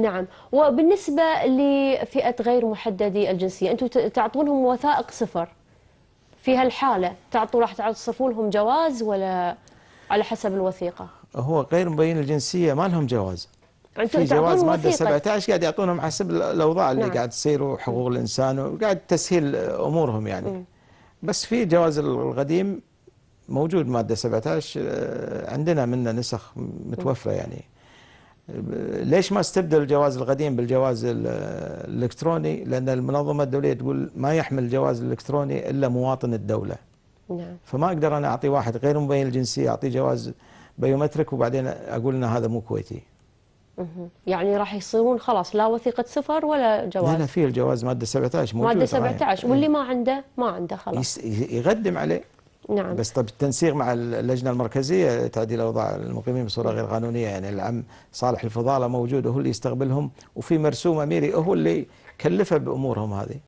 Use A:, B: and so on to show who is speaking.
A: نعم. وبالنسبة لفئة غير محددي الجنسية، أنتم تعطونهم وثائق سفر، في هالحالة راح تصرفون لهم جواز ولا على حسب الوثيقة؟
B: هو غير مبين الجنسية ما لهم جواز.
A: أنتم
B: في جواز
A: تعطونهم
B: مادة
A: وثيقة.
B: 17 قاعد يعطونهم حسب الأوضاع اللي
A: نعم.
B: قاعد تصير وحقوق الإنسان وقاعد تسهيل أمورهم يعني. بس في جواز القديم موجود مادة 17 عندنا منه نسخ متوفرة يعني. ليش ما استبدل الجواز القديم بالجواز الإلكتروني؟ لأن المنظمة الدولية تقول ما يحمل الجواز الإلكتروني إلا مواطن الدولة.
A: نعم.
B: فما أقدر أنا أعطي واحد غير مبين الجنسية أعطيه جواز بيومترك وبعدين أقول إن هذا مو كويتي.
A: يعني راح يصيرون خلاص لا وثيقة سفر ولا جواز؟
B: لا في الجواز مادة 17 موجود.
A: مادة 17 واللي ما عنده خلاص
B: يقدم عليه.
A: نعم.
B: بس طب التنسيق مع اللجنة المركزية تعديل أوضاع المقيمين بصورة غير قانونية، يعني العم صالح الفضالة موجود وهو اللي يستقبلهم، وفي مرسوم أميري هو اللي كلفه بأمورهم هذه.